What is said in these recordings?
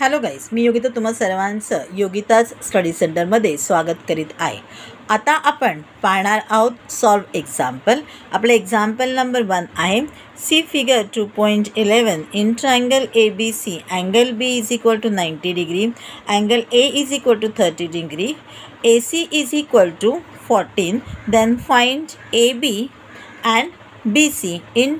Hello guys, मी योगिता तुम्हा सर्वांचं Yogita's study सेंटरमध्ये स्वागत करीत आहे. आता आपण पाहणार आहोत सॉल्व एक्झाम्पल. आपलं एक्झाम्पल नंबर 1 आहे. See figure 2.11 in triangle ABC angle B is equal to 90 degree, angle A is equal to 30 degree, AC is equal to 14. Then find AB and BC in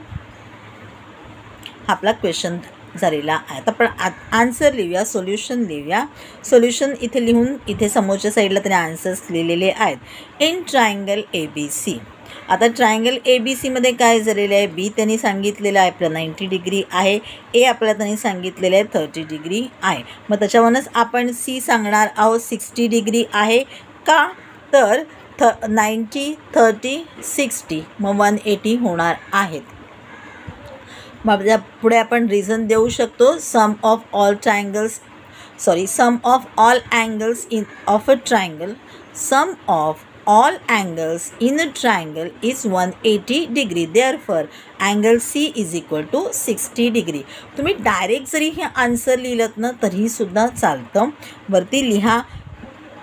आपला question झालेला आहे. आता आपण answer लिहूया, solution लिहूया. Solution इथे लिहून इथे समोरच्या साईडला त्याने आन्सर्स लिहिलेले आहेत. In triangle ABC. आता ट्रायंगल ABCमध्ये काय झालेलं आहे, बी त्यांनी सांगितलेलं आहे आपलं 90 डिग्री आहे, ए आपल्याला त्यांनी सांगितलेलं आहे 30 डिग्री आहे. मग त्याच्यावरूनच आपण सी सांगणार आहोत 60 डिग्री आहे का, तर 90 30 60 मग 180 होणार आहेत. मग पुढे आपण रिझन देऊ शकतो. Sum of all angles in of a triangle, sum of all angles in a triangle is 180 degree, therefore angle C is equal to 60 degree. तुम्ही डायरेक्ट जरी हे आन्सर लिहिलत ना तरी सुद्धा चालतं. वरती लिहा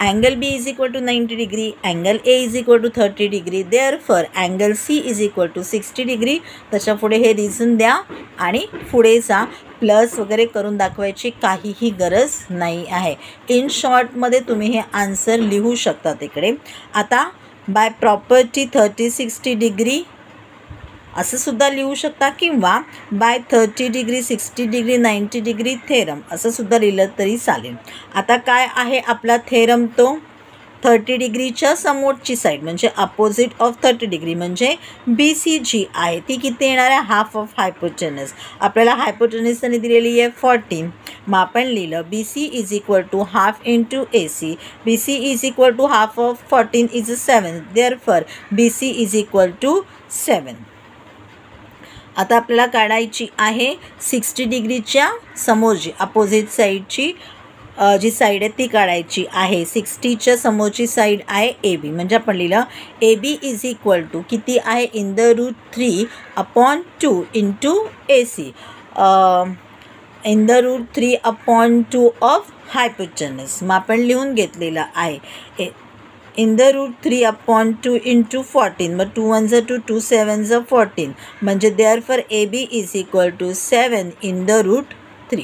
angle B is equal to 90 degree, angle A is equal to 30 degree, therefore angle C is equal to 60 degree. त्याच्या पुढे हे रिझन द्या आणि पुढे जा. प्लस वगैरे करून दाखवायची काहीही गरज नाही आहे. इन शॉर्टमध्ये तुम्ही हे आन्सर लिहू शकता तिकडे. आता बाय प्रॉपर्टी 30 60 डिग्री असं सुद्धा लिहू शकता किंवा by 30 degree 60 degree 90 degree theorem असं सुद्धा लिहिलं तरी चालेल. आता काय आहे आपला थेरम, तो 30 डिग्रीच्या समोरची साईड म्हणजे अपोजिट ऑफ 30 डिग्री म्हणजे BC जी आहे ती किती येणार आहे, हाफ ऑफ हायपोटेनस. आपल्याला हायपोटेनस त्यांनी दिलेली आहे 14. मग आपण लिहिलं BC is equal to half into AC. BC is equal to half of 14 is 7, therefore BC is equal to 7. आता आपल्याला काढायची आहे 60 डिग्रीच्या समोरची अपोजिट साईडची जी साईड आहे ती काढायची आहे. 60च्या समोरची साईड आहे AB म्हणजे आपण लिहिलं AB इज इक्वल टू किती आहे, in the root 3 upon 2 into AC, in the root 3 upon 2 of hypotenuse. मग आपण लिहून घेतलेलं आहे in the root 3 upon 2 into 14. मग 2 1 2 2 7 14 म्हणजे therefore AB is equal to 7 in the root 3.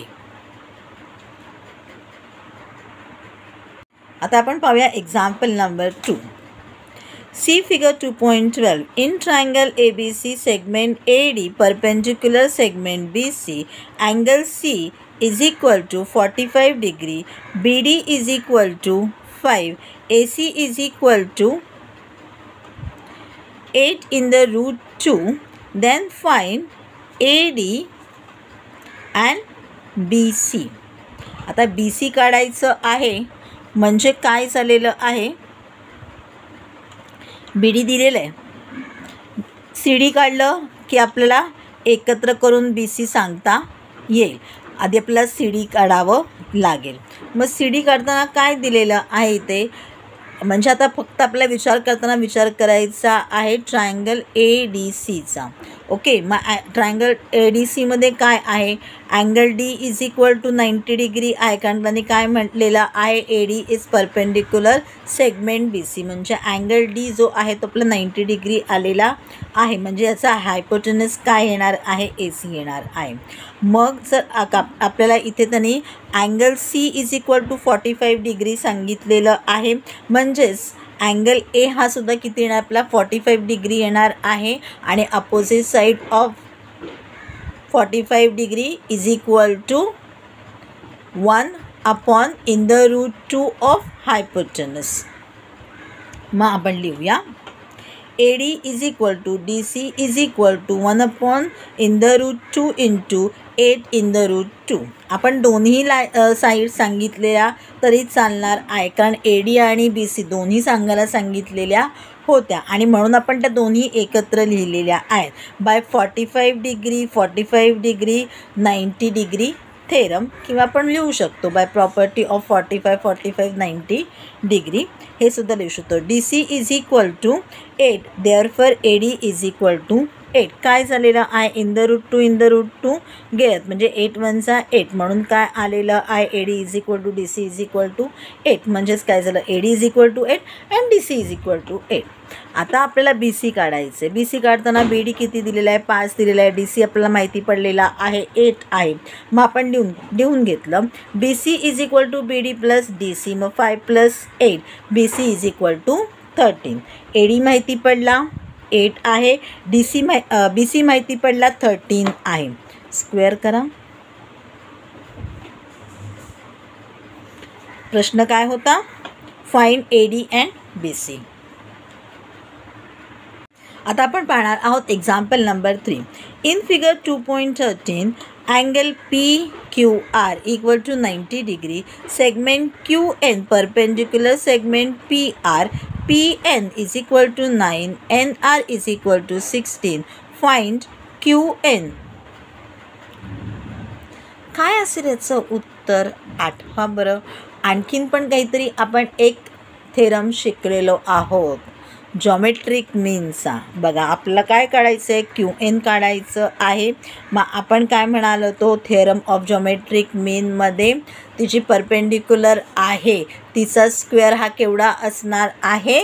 आता आपण पाहूया example number 2. See figure 2.12 in triangle ABC segment AD perpendicular segment BC angle C is equal to 45 degree, BD is equal to 5, AC is equal to 8 in the root 2. Then find AD and BC. आता BC काढायचं आहे म्हणजे काय झालेलं आहे, BD दिलेलं आहे, CD काढलं की आपल्याला एकत्र करून BC सांगता येईल. आधी आपल्याला CD काढावं लागेल. मग CD काढताना काय दिलेलं आहे ते, म्हणजे आता फक्त आपल्याला विचार करताना विचार करायचा आहे ट्रायंगल ADCचा. ओके, मग ट्रायंगल ADCमध्ये काय आहे, angle D is equal to 90 degree आहे कारण त्यांनी काय म्हटलेलं आहे, AD is perpendicular segment BC म्हणजे अँगल D जो आहे तो आपला 90 डिग्री आलेला आहे म्हणजे याचा हायपोटेनस काय येणार आहे, AC येणार आहे. मग जर आपल्याला इथे त्यांनी angle C is equal to 45 degree सांगितलेलं आहे म्हणजेच अँगल A हा सुद्धा किती येणार आपला 45 डिग्री येणार आहे आणि opposite side of 45 degree is equal to 1 upon in the root 2 of hypotenuse. मग आपण लिहूया AD is equal to DC is equal to 1 upon in the root 2 into 8 in the root 2. आपण दोन्ही साईड सांगितलेल्या तरी चालणार आहे कारण AD आणि BC दोन्ही सांगायला सांगितलेल्या होत्या आणि म्हणून आपण त्या दोन्ही एकत्र लिहिलेल्या आहेत. By 45 degree 45 degree 90 degree theorem किंवा आपण लिहू शकतो बाय प्रॉपर्टी ऑफ 45 45 90 डिग्री हे सुद्धा लिहू शकतो. DC is equal to 8, therefore AD is equal to 8 काय झालेलं आहे in the root to get म्हणजे 8 1 8 म्हणून काय आलेलं आहे AD is equal to DC is equal to 8 म्हणजेच काय झालं AD is equal to 8 and DC is equal to 8. आता आपल्याला BC काढायचं आहे. BC काढताना BD किती दिलेला आहे 5 दिलेला आहे. DC आपल्याला माहिती पडलेला आहे 8 आहे. मग आपण लिहून घेतलं BC is equal to BD plus DC मग 5 plus 8 BC is equal to 13. AD माहिती पडला 8 आहे. BC माहिती पडला 13 आहे. स्क्वेअर करा. प्रश्न काय होता फाइंड AD अँड BC. आता आपण पाहणार आहोत example number 3. In figure 2.13 angle PQR equal to 90 degree segment QN perpendicular segment PR PN is equal to 9 NR is equal to 16. Find QN. काय असेल याचं उत्तर? आठवा बरं. आणखीन पण काहीतरी आपण एक थेरम शिकलेलो आहोत जॉमेट्रिक मीनचा. बघा आपल्याला काय काढायचं आहे QN काढायचं आहे. मग आपण काय म्हणालो तो थेरम ऑफ जॉमेट्रिक मीनमध्ये तिची परपेंडिक्युलर आहे तिचा स्क्वेअर हा केवढा असणार आहे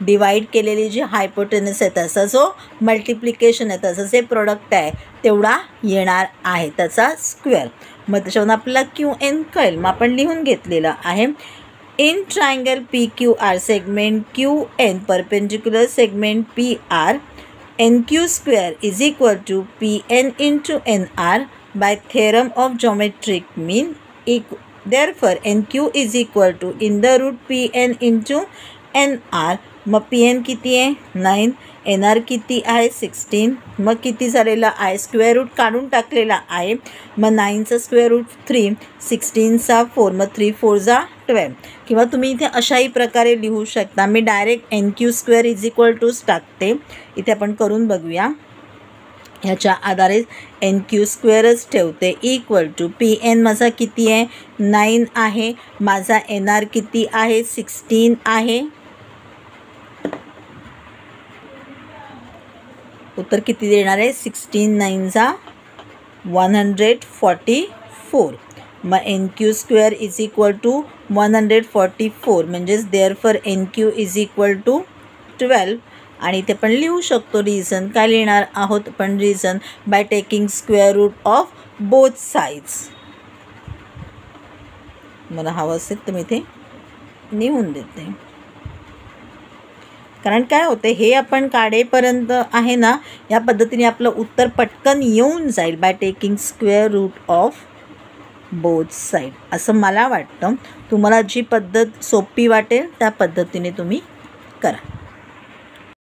डिवाईड केलेली जी हायपोटेनस आहे त्याचा जो मल्टिप्लिकेशन आहे त्याचं जे प्रोडक्ट आहे तेवढा येणार आहे त्याचा स्क्वेअर. मग त्याच्यावरून आपल्याला QN कळेल. मग आपण लिहून घेतलेलं आहे in triangle PQR segment QN perpendicular segment PR NQ square is equal to PN into NR by theorem of geometric mean. Therefore NQ is equal to in the root PN into NR. मग PN किती आहे 9 NR किती आहे 16. मग किती झालेला आहे square route काढून टाकलेला आहे. मग 9चा स्क्वेअर रूट 3 16चा 4 मग 3 4 12. किंवा तुम्ही इथे अशाही प्रकारे लिहू शकता. मी direct NQ square is equal टूच टाकते. इथे आपण करून बघूया. ह्याच्या आधारे NQ स्क्वेअरच ठेवते इक्वल टू PN माझा किती आहे 9 आहे. माझा NR किती आहे 16 आहे. उत्तर किती देणार आहे 16 9 144. मग NQ square is equal to 144 म्हणजेच therefore NQ is equal to 12. आणि ते पण लिहू शकतो रिझन. काय लिहिणार आहोत पण reason by taking square root of both sides. मला हवं असेल तर मी इथे लिहून देते. कारण काय होते हे आपण काढेपर्यंत आहे ना या पद्धतीने आपलं उत्तर पटकन येऊन जाईल by taking square root of both side असं मला वाटतं. तुम्हाला जी पद्धत सोपी वाटेल त्या पद्धतीने तुम्ही करा.